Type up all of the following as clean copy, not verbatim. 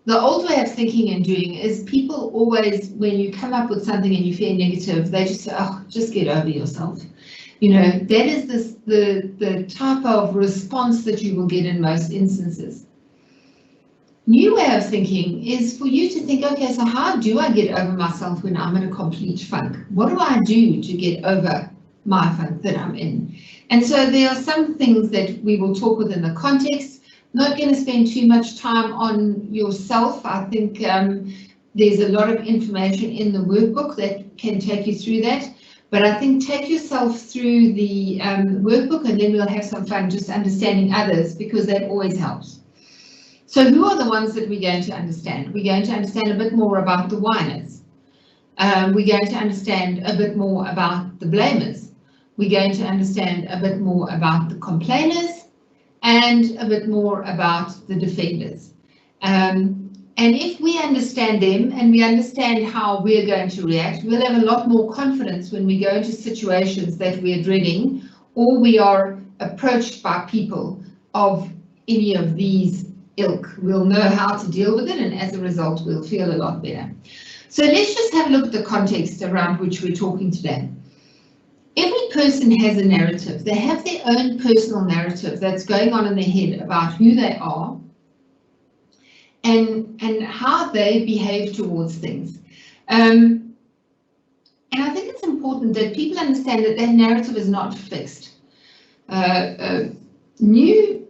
the old way of thinking and doing is people always, when you come up with something and you feel negative, they just say, oh, just get over yourself. You know, that is the type of response that you will get in most instances. New way of thinking is for you to think, okay, so how do I get over myself when I'm in a complete funk? What do I do to get over my funk that I'm in? And so there are some things that we will talk within the context. Not going to spend too much time on yourself. I think there's a lot of information in the workbook that can take you through that. But I think take yourself through the workbook, and then we'll have some fun just understanding others, because that always helps. So who are the ones that we're going to understand? We're going to understand a bit more about the whiners. We're going to understand a bit more about the blamers. We're going to understand a bit more about the complainers and a bit more about the defenders. And if we understand them and we understand how we're going to react, we'll have a lot more confidence when we go into situations that we're dreading, or we are approached by people of any of these ilk. We'll know how to deal with it, and as a result, we'll feel a lot better. So let's just have a look at the context around which we're talking today. Every person has a narrative. They have their own personal narrative that's going on in their head about who they are and how they behave towards things. And I think it's important that people understand that their narrative is not fixed. New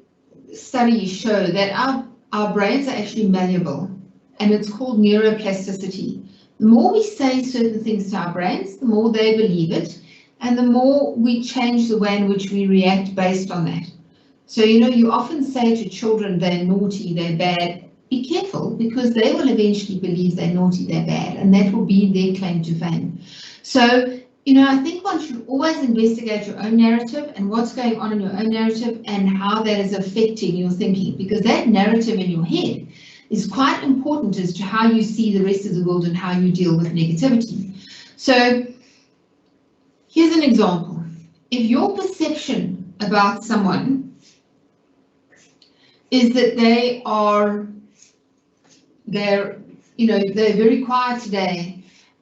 studies show that our brains are actually malleable, and it's called neuroplasticity. The more we say certain things to our brains, the more they believe it, and the more we change the way in which we react based on that. So, you know, you often say to children, they're naughty, they're bad. Be careful, because they will eventually believe they're naughty, they're bad, and that will be their claim to fame. So, you know, I think one should always investigate your own narrative and what's going on in your own narrative and how that is affecting your thinking, because that narrative in your head is quite important as to how you see the rest of the world and how you deal with negativity. So here's an example. If your perception about someone is that they're very quiet today,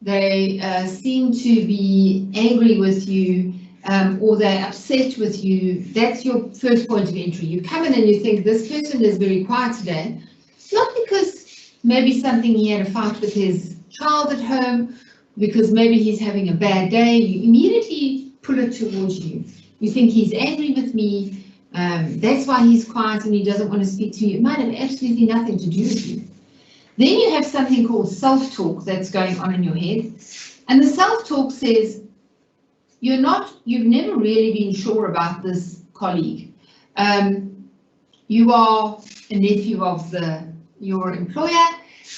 they seem to be angry with you, or they're upset with you, that's your first point of entry. You come in and you think this person is very quiet today, not because maybe something he had a fight with his child at home, because maybe he's having a bad day. You immediately pull it towards you. You think he's angry with me, that's why he's quiet and he doesn't want to speak to you. It might have absolutely nothing to do with you. Then you have something called self-talk that's going on in your head. And the self-talk says, you've never really been sure about this colleague. You are a nephew of your employer,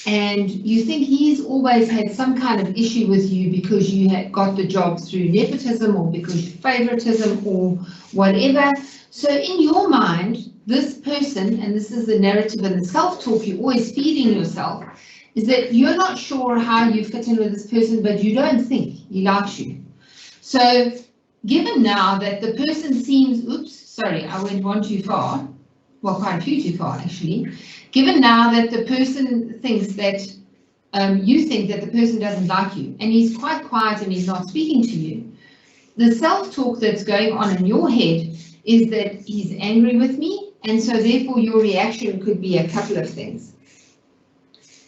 and you think he's always had some kind of issue with you because you had got the job through nepotism or because of favoritism or whatever. So in your mind, this person, and this is the narrative and the self-talk you're always feeding yourself, is that you're not sure how you fit in with this person, but you don't think he likes you. So given now that the person seems, oops, sorry, I went one too far, well, quite a few too far actually. Given now that the person thinks that you think that the person doesn't like you, and he's quite quiet and he's not speaking to you, the self-talk that's going on in your head is that he's angry with me, and so therefore your reaction could be a couple of things.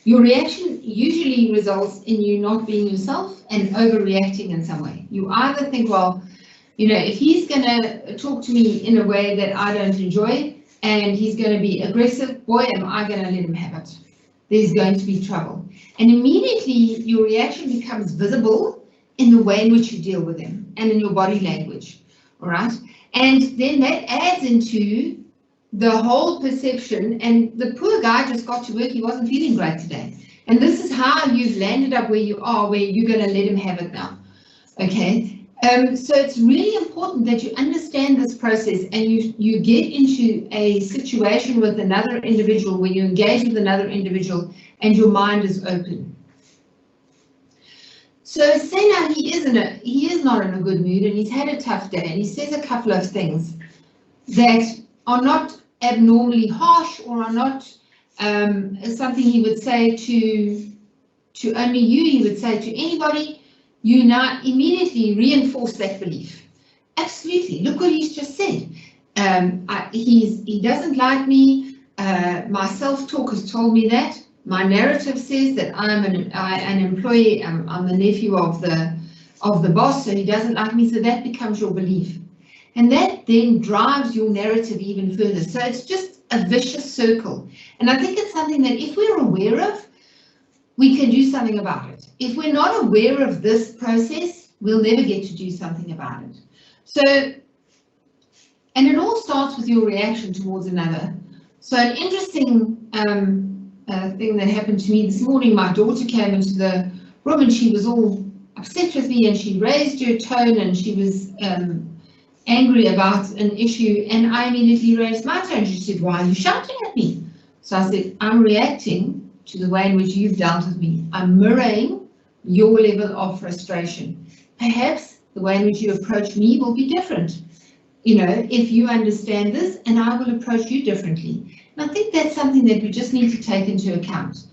Your reaction usually results in you not being yourself and overreacting in some way. You either think, well, you know, if he's going to talk to me in a way that I don't enjoy and he's going to be aggressive, boy, am I going to let him have it. There's going to be trouble. And immediately your reaction becomes visible in the way in which you deal with him and in your body language, all right? And then that adds into the whole perception, and the poor guy just got to work, he wasn't feeling great today. And this is how you've landed up where you are, where you're going to let him have it now, okay? So it's really important that you understand this process and you get into a situation with another individual where you engage with another individual and your mind is open. So say now he is not in a good mood and he's had a tough day, and he says a couple of things that are not abnormally harsh or are not something he would say to only you, he would say to anybody, you now immediately reinforce that belief. Absolutely, look what he's just said. He doesn't like me, my self-talk has told me that, my narrative says that I'm an employee, I'm the nephew of the boss, so he doesn't like me, so that becomes your belief. And that then drives your narrative even further. So it's just a vicious circle. And I think it's something that if we're aware of, we can do something about it. If we're not aware of this process, we'll never get to do something about it. So, and it all starts with your reaction towards another. So an interesting thing that happened to me this morning, my daughter came into the room and she was all upset with me and she raised her tone and she was angry about an issue, and I immediately raised my tone. She said, why are you shouting at me? So I said, I'm reacting to the way in which you've dealt with me. I'm mirroring your level of frustration. Perhaps the way in which you approach me will be different. You know, if you understand this, and I will approach you differently. And I think that's something that we just need to take into account.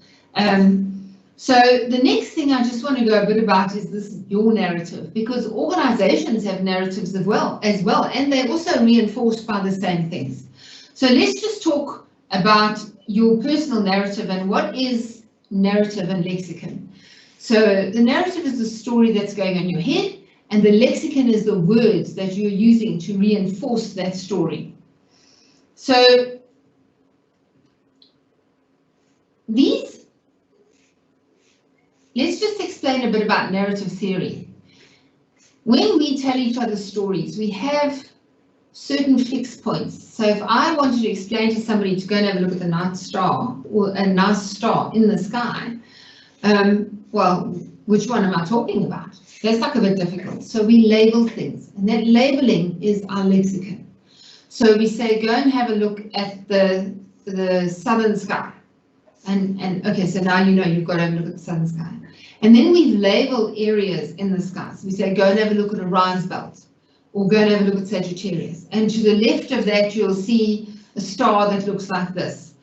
So the next thing I just want to go a bit about is this, your narrative, because organizations have narratives as well, and they're also reinforced by the same things. So let's just talk about your personal narrative and what is narrative and lexicon. So the narrative is the story that's going on in your head, and the lexicon is the words that you're using to reinforce that story. So let's just explain a bit about narrative theory. When we tell each other stories, we have certain fixed points. So if I wanted to explain to somebody to go and have a look at the night star, or a nice star in the sky, well, which one am I talking about? That's like a bit difficult. So we label things, and that labeling is our lexicon. So we say, go and have a look at the southern sky. And okay, so now you know you've got to have a look at the southern sky. And then we've labeled areas in the sky. So we say, go and have a look at Orion's belt, or go and have a look at Sagittarius. And to the left of that, you'll see a star that looks like this.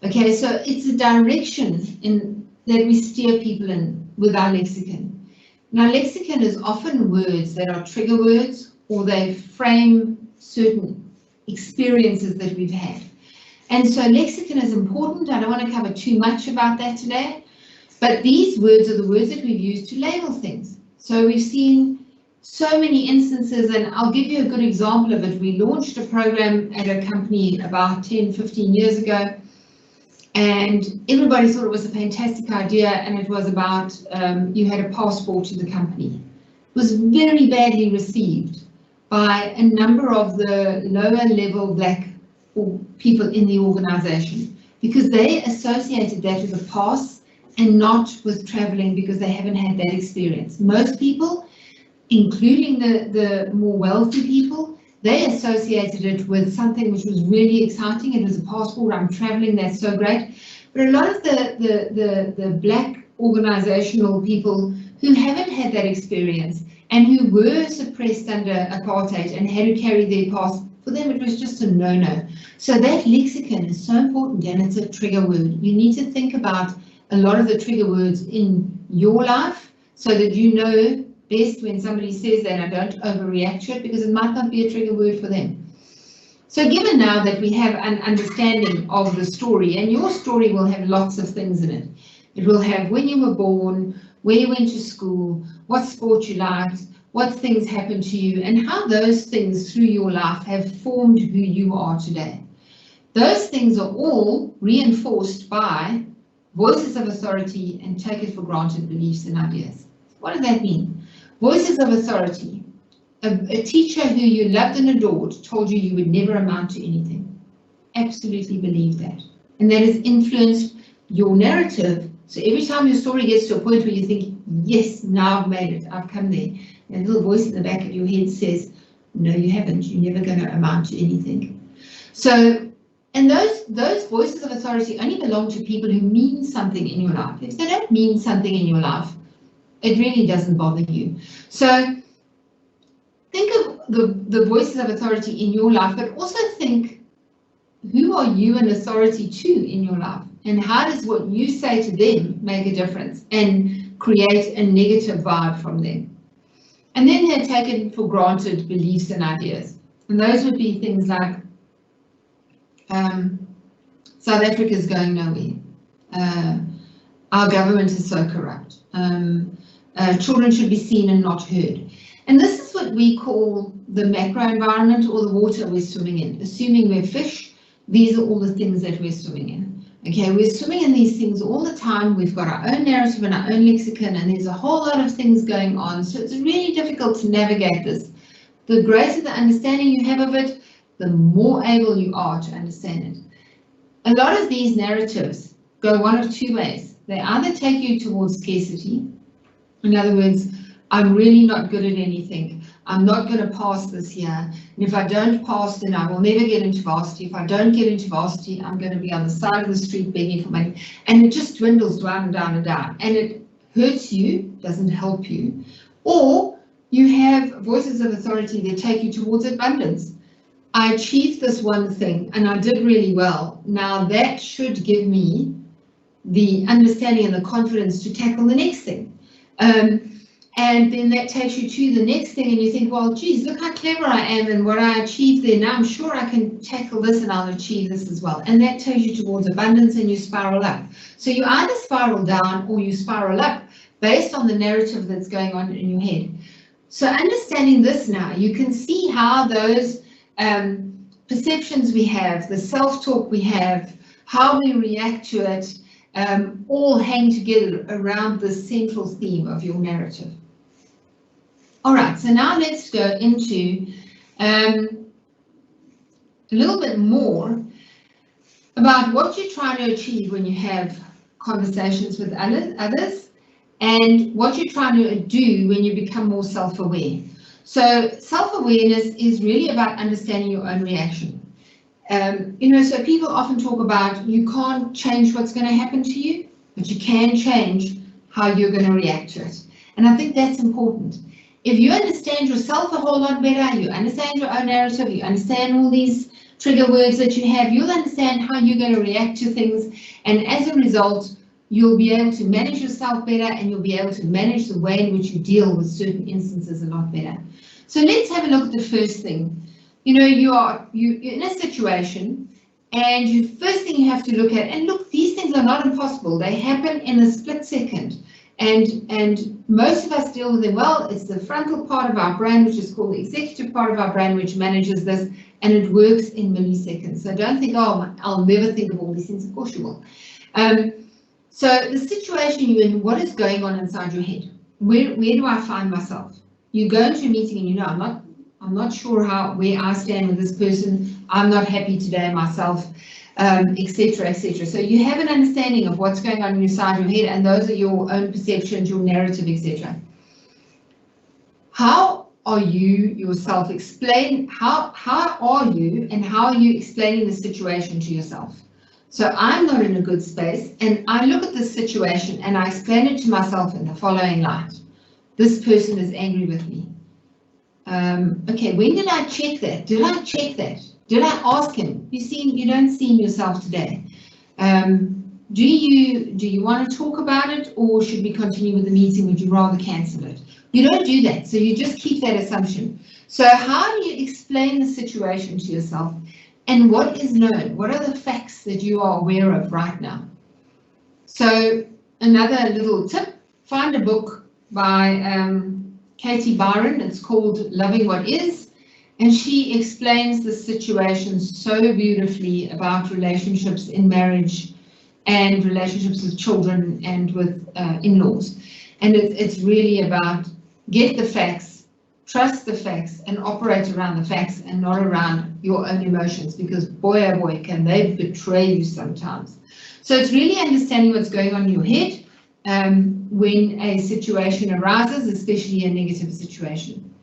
Okay, so it's a direction that we steer people in with our lexicon. Now, lexicon is often words that are trigger words, or they frame certain experiences that we've had. And so lexicon is important. I don't want to cover too much about that today, but these words are the words that we've used to label things. So we've seen so many instances, and I'll give you a good example of it. We launched a program at a company about 10, 15 years ago, and everybody thought it was a fantastic idea, and it was about you had a passport to the company. It was very badly received by a number of the lower level black people in the organization, because they associated that with a pass and not with traveling, because they haven't had that experience. Most people, including the more wealthy people, they associated it with something which was really exciting. It was a passport, I'm traveling, that's so great. But a lot of the black organizational people who haven't had that experience and who were suppressed under apartheid and had to carry their pass, for them it was just a no-no. So that lexicon is so important, and it's a trigger word. You need to think about a lot of the trigger words in your life so that you know best when somebody says that and don't overreact to it, because it might not be a trigger word for them. So given now that we have an understanding of the story, and your story will have lots of things in it. It will have when you were born, where you went to school, what sport you liked, what things happened to you, and how those things through your life have formed who you are today. Those things are all reinforced by voices of authority and take it for granted beliefs and ideas. What does that mean? Voices of authority. A teacher who you loved and adored told you you would never amount to anything. Absolutely believe that. And that has influenced your narrative. So every time your story gets to a point where you think, yes, now I've made it, I've come there, and a little voice in the back of your head says, no, you haven't, you're never going to amount to anything. So, and those voices of authority only belong to people who mean something in your life. If they don't mean something in your life, it really doesn't bother you. So think of the voices of authority in your life, but also think, who are you an authority to in your life? and how does what you say to them make a difference and create a negative vibe from them. And then they're taken for granted beliefs and ideas. And those would be things like South Africa is going nowhere. Our government is so corrupt. Children should be seen and not heard. And this is what we call the macro environment, or the water we're swimming in. Assuming we're fish, these are all the things that we're swimming in. Okay, we're swimming in these things all the time. We've got our own narrative and our own lexicon, and there's a whole lot of things going on. So it's really difficult to navigate this. The greater the understanding you have of it, the more able you are to understand it. A lot of these narratives go one of two ways. They either take you towards scarcity. In other words, I'm really not good at anything. I'm not going to pass this year. And if I don't pass, then I will never get into varsity. If I don't get into varsity, I'm going to be on the side of the street begging for money. And it just dwindles down and down and down. And it hurts you, doesn't help you. Or you have voices of authority that take you towards abundance. I achieved this one thing and I did really well. Now that should give me the understanding and the confidence to tackle the next thing. And then that takes you to the next thing and you think, well, geez, look how clever I am and what I achieved there. Now I'm sure I can tackle this and I'll achieve this as well. And that takes you towards abundance and you spiral up. So you either spiral down or you spiral up based on the narrative that's going on in your head. So understanding this now, you can see how those perceptions we have, the self-talk we have, how we react to it, all hang together around the central theme of your narrative. All right, so now let's go into a little bit more about what you're trying to achieve when you have conversations with others and what you're trying to do when you become more self-aware. So self-awareness is really about understanding your own reaction. So people often talk about you can't change what's going to happen to you, but you can change how you're going to react to it. And I think that's important. If you understand yourself a whole lot better, you understand your own narrative, you understand all these trigger words that you have, you'll understand how you're going to react to things. And as a result, you'll be able to manage yourself better and you'll be able to manage the way in which you deal with certain instances a lot better. So let's have a look at the first thing. You're in a situation and first thing you have to look at, and look, these things are not impossible. They happen in a split second. And most of us deal with them well. It's the frontal part of our brain, which is called the executive part of our brain, which manages this, and it works in milliseconds. So don't think, oh, I'll never think of all these things. Of course you will. So the situation you're in, what is going on inside your head? Where do I find myself? You go into a meeting and I'm not sure where I stand with this person. I'm not happy today myself, etc., etc. So you have an understanding of what's going on inside your head, and those are your own perceptions, your narrative, etc. How are you yourself how are you and how are you explaining the situation to yourself? So I'm not in a good space, and I look at this situation and I explain it to myself in the following light. This person is angry with me. Okay, when did I check that? Did I check that? Did I ask him? You don't seem yourself today. Do you want to talk about it, or should we continue with the meeting? Would you rather cancel it? You don't do that, so you just keep that assumption. So how do you explain the situation to yourself, and what is known? What are the facts that you are aware of right now? So another little tip, find a book by Katie Byron. It's called Loving What Is, and she explains the situation so beautifully about relationships in marriage and relationships with children and with in-laws. And it's really about get the facts, trust the facts, and operate around the facts and not around your own emotions, because boy oh boy can they betray you sometimes. So it's really understanding what's going on in your head when a situation arises, especially a negative situation.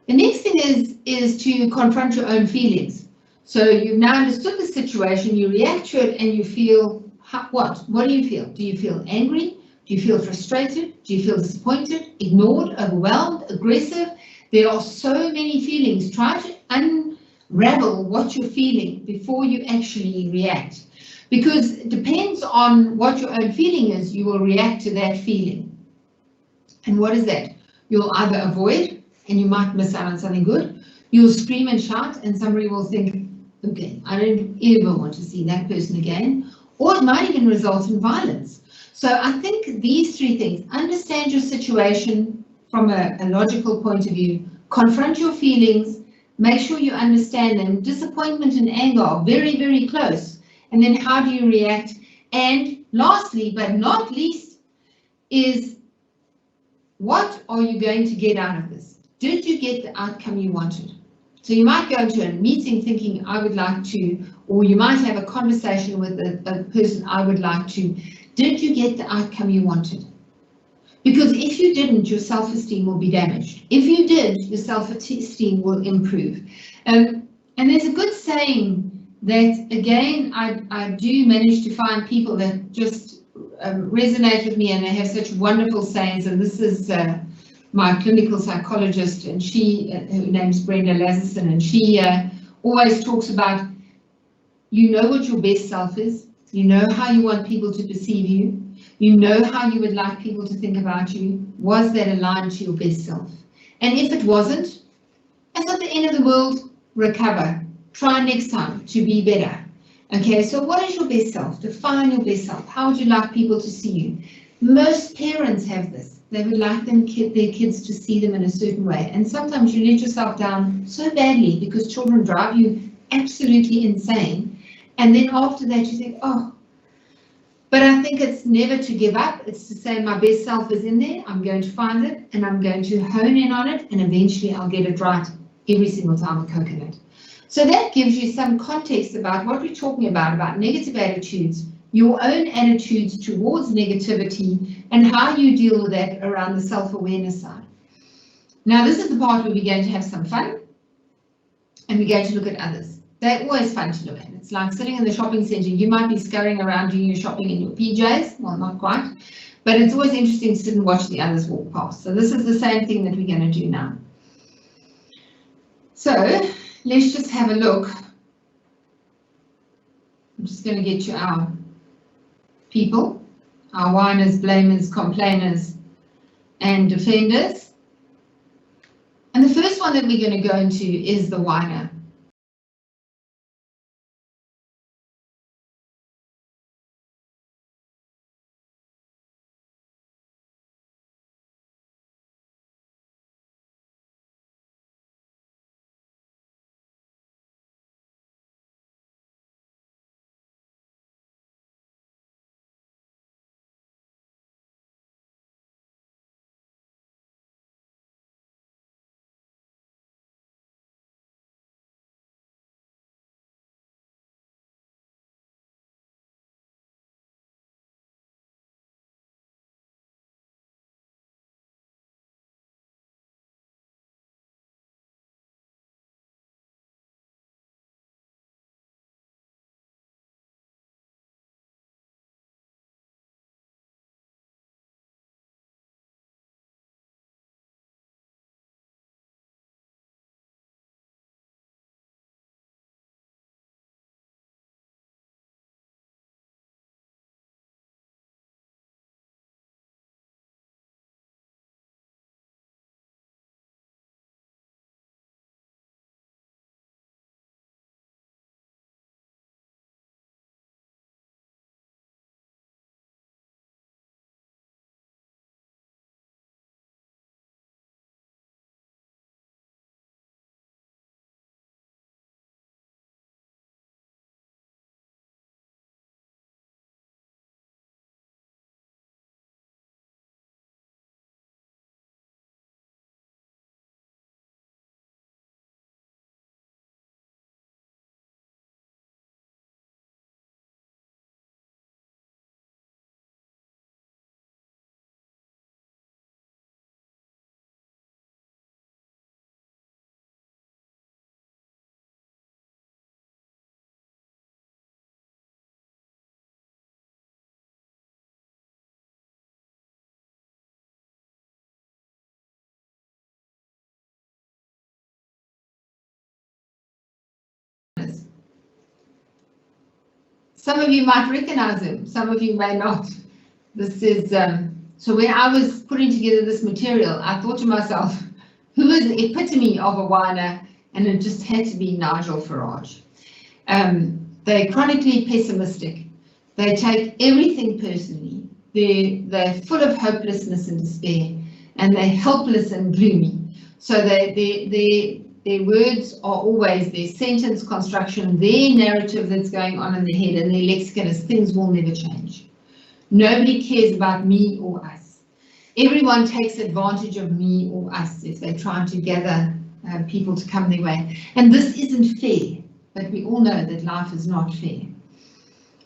The next thing is to confront your own feelings. So you've now understood the situation, you react to it, and you feel what? What do you feel? Do you feel angry? Do you feel frustrated? Do you feel disappointed, ignored, overwhelmed, aggressive? There are so many feelings. Try to unravel what you're feeling before you actually react. Because it depends on what your own feeling is, you will react to that feeling. And what is that? You'll either avoid, and you might miss out on something good. You'll scream and shout, and somebody will think, okay, I don't ever want to see that person again. Or it might even result in violence. So I think these three things: understand your situation from a logical point of view, confront your feelings, make sure you understand them. Disappointment and anger are very, very close. And then how do you react? And lastly, but not least, is what are you going to get out of this? Did you get the outcome you wanted? So you might go into a meeting thinking, I would like to, or you might have a conversation with a person, I would like to. Did you get the outcome you wanted? Because if you didn't, your self-esteem will be damaged. If you did, your self-esteem will improve. And there's a good saying that, again, I do manage to find people that just resonate with me, and they have such wonderful sayings. And this is my clinical psychologist, and her name's Brenda Lazarson, and she always talks about, you know what your best self is, you know how you want people to perceive you, you know how you would like people to think about you. Was that aligned to your best self? And if it wasn't, that's not the end of the world. Recover. Try next time to be better. Okay, so what is your best self? Define your best self. How would you like people to see you? Most parents have this. They would like their kids to see them in a certain way. And sometimes you let yourself down so badly because children drive you absolutely insane. And then after that you think, oh, but I think it's never to give up. It's to say my best self is in there. I'm going to find it and I'm going to hone in on it, and eventually I'll get it right every single time with coconut. So that gives you some context about what we're talking about negative attitudes, your own attitudes towards negativity, and how you deal with that around the self-awareness side. Now, this is the part where we're going to have some fun, and we're going to look at others. They're always fun to look at. It's like sitting in the shopping center. You might be scurrying around doing your shopping in your PJs. Well, not quite. But it's always interesting to sit and watch the others walk past. So this is the same thing that we're going to do now. So let's just have a look. I'm just going to get you our people, our whiners, blamers, complainers, and defenders. And the first one that we're going to go into is the whiner. Some of you might recognize him, some of you may not. This is, so when I was putting together this material, I thought to myself, who is the epitome of a whiner? And it just had to be Nigel Farage. They're chronically pessimistic. They take everything personally. They're full of hopelessness and despair, and they're helpless and gloomy. So their words are always their sentence construction, their narrative that's going on in their head, and their lexicon is things will never change. Nobody cares about me or us. Everyone takes advantage of me or us if they're trying to gather people to come their way. And this isn't fair, but we all know that life is not fair.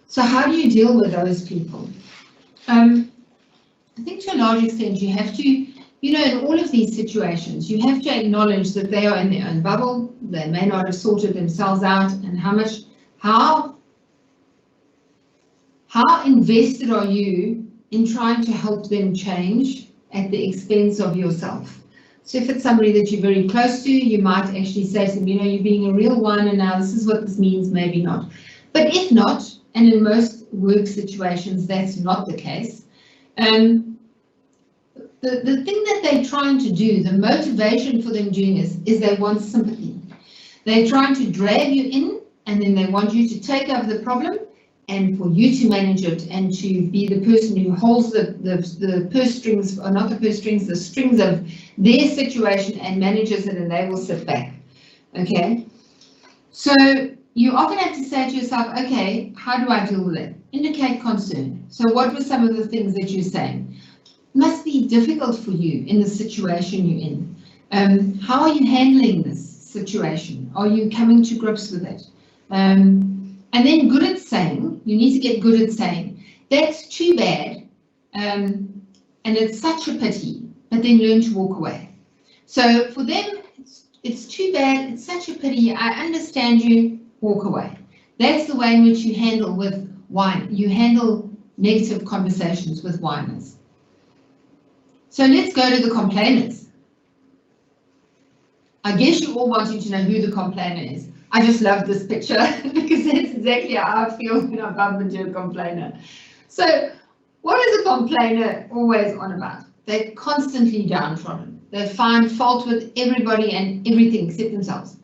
So how do you deal with those people? I think to a large extent you have to, you know, in all of these situations, you have to acknowledge that they are in their own bubble, they may not have sorted themselves out, and how invested are you in trying to help them change at the expense of yourself. So if it's somebody that you're very close to, you might actually say to them, you know, you're being a real whiner now, this is what this means, maybe not. But if not, and in most work situations that's not the case, the thing that they're trying to do, the motivation for them doing this, is they want sympathy. They're trying to drag you in, and then they want you to take over the problem and for you to manage it and to be the person who holds the purse strings, or not the purse strings, the strings of their situation and manages it, and they will sit back. Okay? So you often have to say to yourself, okay, how do I deal with it? Indicate concern. So what were some of the things that you're saying? Must be difficult for you in the situation you're in. How are you handling this situation? Are you coming to grips with it? And then good at saying, you need to get good at saying, that's too bad, and it's such a pity, but then learn to walk away. So for them, it's too bad, it's such a pity, I understand you, walk away. That's the way in which you handle with wine. You handle negative conversations with whiners. So let's go to the complainers. I guess you're all wanting to know who the complainer is. I just love this picture because that's exactly how I feel when I bump into a complainer. So what is a complainer always on about? They're constantly downtrodden. They find fault with everybody and everything except themselves.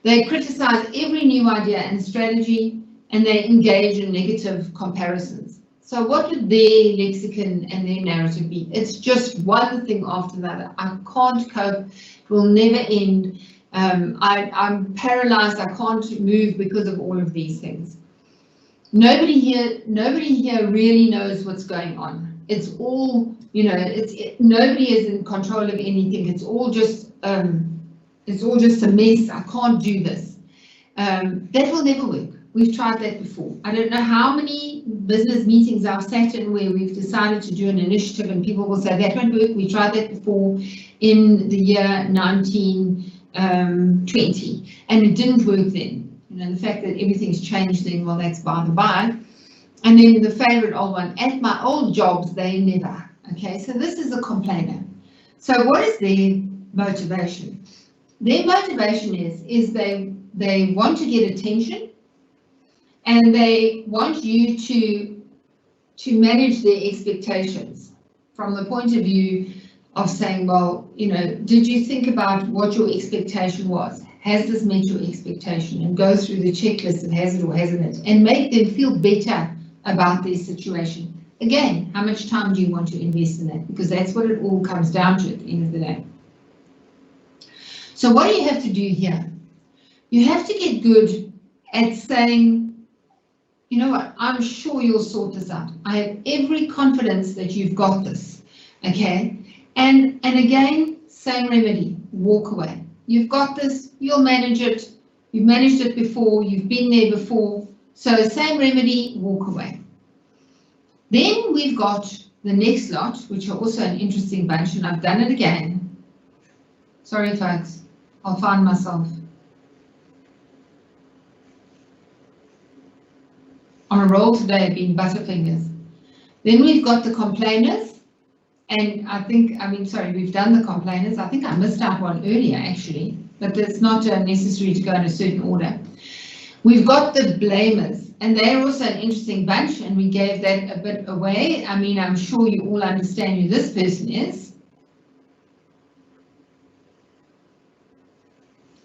They criticize every new idea and strategy, and they engage in negative comparisons. So what would their lexicon and their narrative be? It's just one thing after another. I can't cope, it will never end. I'm paralyzed, I can't move because of all of these things. Nobody here really knows what's going on. It's all, you know, nobody is in control of anything. It's all just a mess. I can't do this. That will never work. We've tried that before. I don't know how many business meetings I've sat in where we've decided to do an initiative and people will say that won't work. We tried that before in the year 1920 and it didn't work then. You know, the fact that everything's changed then, well, that's by the by. And then the favorite old one, at my old jobs, they never. Okay, so this is a complainer. So what is their motivation? Their motivation is they want to get attention, and they want you to manage their expectations from the point of view of saying, well, you know, did you think about what your expectation was? Has this met your expectation? And go through the checklist of has it or hasn't it, and make them feel better about their situation. Again, how much time do you want to invest in that? Because that's what it all comes down to at the end of the day. So what do you have to do here? You have to get good at saying, you know what, I'm sure you'll sort this out. I have every confidence that you've got this, okay? And again, same remedy, walk away. You've got this, you'll manage it. You've managed it before, you've been there before. So same remedy, walk away. Then we've got the next lot, which are also an interesting bunch, and I've done it again. Sorry, folks, I'll find myself on a roll today, being butterfingers. Then we've got the complainers, and we've done the complainers. I think I missed out one earlier, actually, but it's not necessary to go in a certain order. We've got the blamers, And they're also an interesting bunch, and we gave that a bit away. I mean, I'm sure you all understand who this person is.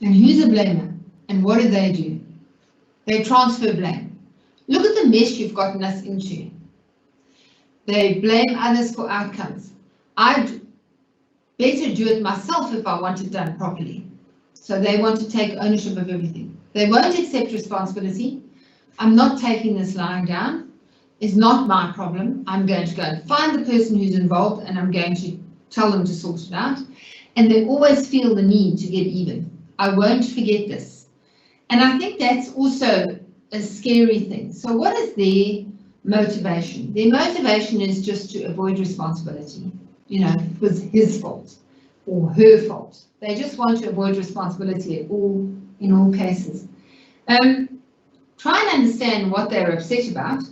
And who's a blamer? And what do? They transfer blame. Look at the mess you've gotten us into. They blame others for outcomes. I'd better do it myself if I want it done properly. So they want to take ownership of everything. They won't accept responsibility. I'm not taking this lying down. It's not my problem. I'm going to go and find the person who's involved and I'm going to tell them to sort it out. And they always feel the need to get even. I won't forget this. And I think that's also a scary thing. So what is their motivation? Their motivation is just to avoid responsibility. You know, it was his fault or her fault. They just want to avoid responsibility in all cases. Try and understand what they're upset about.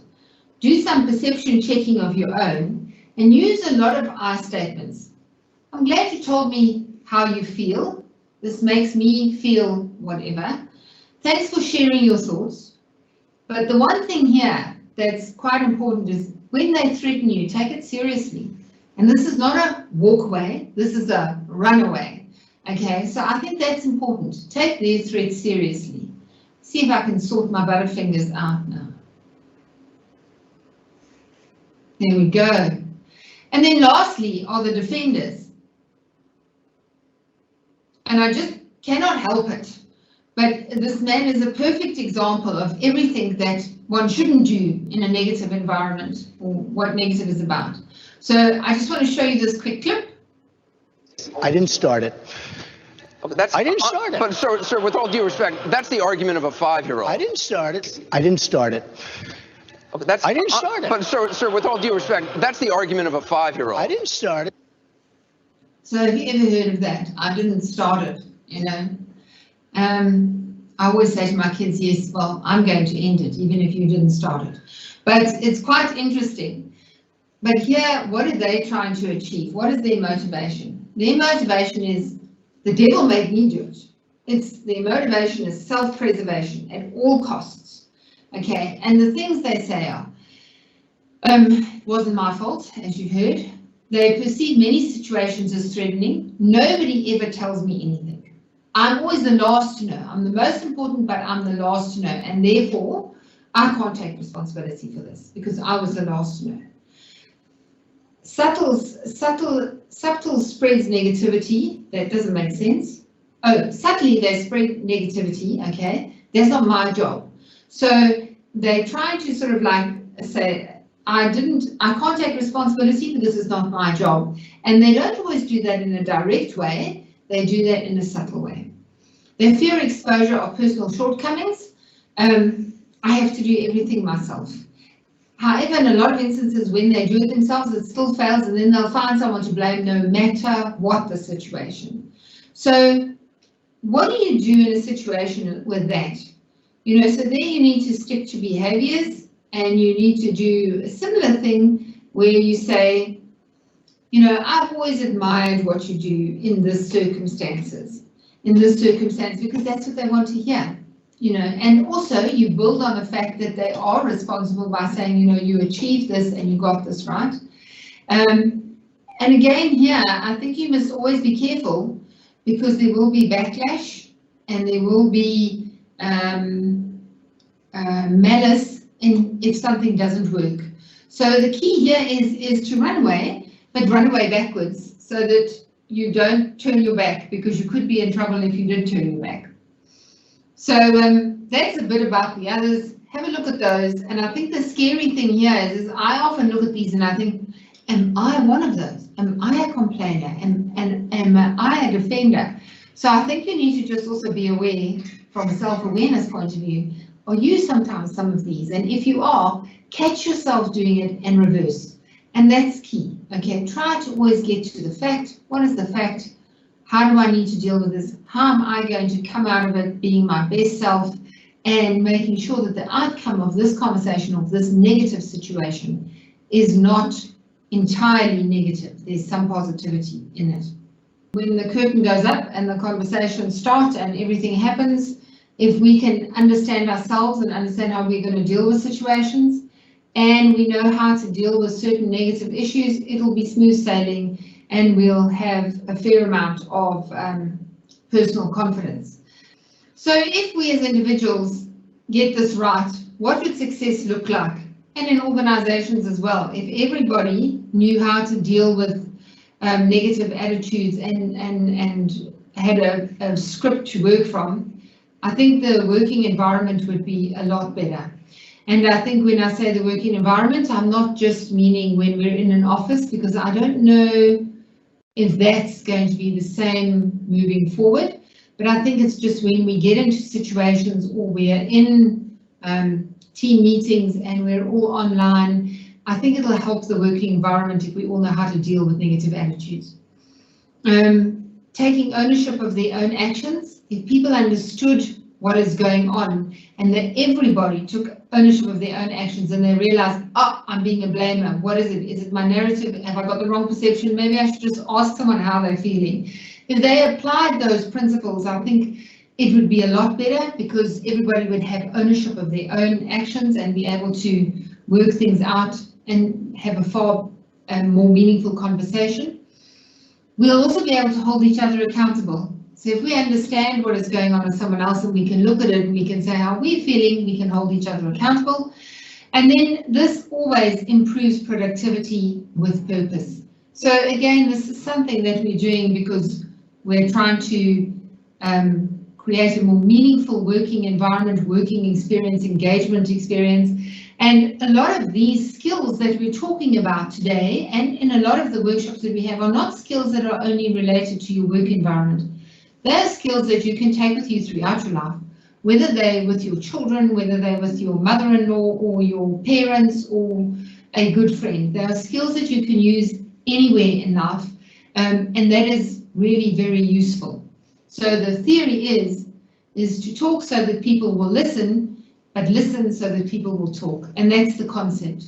Do some perception checking of your own and use a lot of I statements. I'm glad you told me how you feel. This makes me feel whatever. Thanks for sharing your thoughts. But the one thing here that's quite important is when they threaten you, take it seriously. And this is not a walk away, this is a run away. Okay, so I think that's important. Take their threats seriously. See if I can sort my butterfingers out now. There we go. And then lastly are the defenders. And I just cannot help it. But this man is a perfect example of everything that one shouldn't do in a negative environment, or what negative is about. So I just want to show you this quick clip. I didn't start it. Okay, I didn't start it. But sir, with all due respect, that's the argument of a 5-year-old. I didn't start it. I didn't start it. Okay, I didn't start it. But sir, with all due respect, that's the argument of a 5-year-old. I didn't start it. So have you ever heard of that? I didn't start it, you know. I always say to my kids, yes, well, I'm going to end it, even if you didn't start it. But it's quite interesting. But here, what are they trying to achieve? What is their motivation? Their motivation is, the devil made me do it. Their motivation is self-preservation at all costs. Okay, and the things they say are, it wasn't my fault, as you've heard. They perceive many situations as threatening. Nobody ever tells me anything. I'm always the last to know. I'm the most important, but I'm the last to know. And therefore, I can't take responsibility for this because I was the last to know. Subtle spreads negativity. That doesn't make sense. Oh, subtly they spread negativity. Okay, that's not my job. So they try to sort of like say, I can't take responsibility, but this is not my job. And they don't always do that in a direct way. They do that in a subtle way. They fear exposure of personal shortcomings. I have to do everything myself. However, in a lot of instances, when they do it themselves, it still fails, and then they'll find someone to blame no matter what the situation. So what do you do in a situation with that? You know, so there you need to stick to behaviors, and you need to do a similar thing where you say, you know, I've always admired what you do in this circumstance, because that's what they want to hear, you know, and also you build on the fact that they are responsible by saying, you know, you achieved this and you got this right. And again here, I think you must always be careful because there will be backlash and there will be malice if something doesn't work. So the key here is to run away, but run away backwards so that you don't turn your back, because you could be in trouble if you did turn your back. So that's a bit about the others. Have a look at those. And I think the scary thing here is I often look at these and I think, am I one of those? Am I a complainer? Am I a defender? So I think you need to just also be aware from a self-awareness point of view. Are you sometimes some of these? And if you are, catch yourself doing it and reverse. And that's key, okay? Try to always get to the fact. What is the fact? How do I need to deal with this? How am I going to come out of it being my best self and making sure that the outcome of this conversation, of this negative situation, is not entirely negative. There's some positivity in it. When the curtain goes up and the conversation starts and everything happens, if we can understand ourselves and understand how we're going to deal with situations, and we know how to deal with certain negative issues, it'll be smooth sailing and we'll have a fair amount of personal confidence. So if we as individuals get this right, what would success look like? And in organizations as well, if everybody knew how to deal with negative attitudes and had a script to work from, I think the working environment would be a lot better. And I think when I say the working environment, I'm not just meaning when we're in an office, because I don't know if that's going to be the same moving forward. But I think it's just when we get into situations or we're in team meetings and we're all online, I think it'll help the working environment if we all know how to deal with negative attitudes. Taking ownership of their own actions. If people understood what is going on and that everybody took ownership of their own actions and they realized, oh, I'm being a blamer. What is it? Is it my narrative? Have I got the wrong perception? Maybe I should just ask someone how they're feeling. If they applied those principles, I think it would be a lot better, because everybody would have ownership of their own actions and be able to work things out and have a far more meaningful conversation. We'll also be able to hold each other accountable. So if we understand what is going on with someone else and we can look at it and we can say how we're feeling, we can hold each other accountable. And then this always improves productivity with purpose. So again, this is something that we're doing because we're trying to create a more meaningful working environment, working experience, engagement experience. And a lot of these skills that we're talking about today, and in a lot of the workshops that we have, are not skills that are only related to your work environment. They're skills that you can take with you throughout your life, whether they're with your children, whether they're with your mother-in-law or your parents or a good friend. They are skills that you can use anywhere in life, and that is really very useful. So the theory is to talk so that people will listen, but listen so that people will talk. And that's the concept.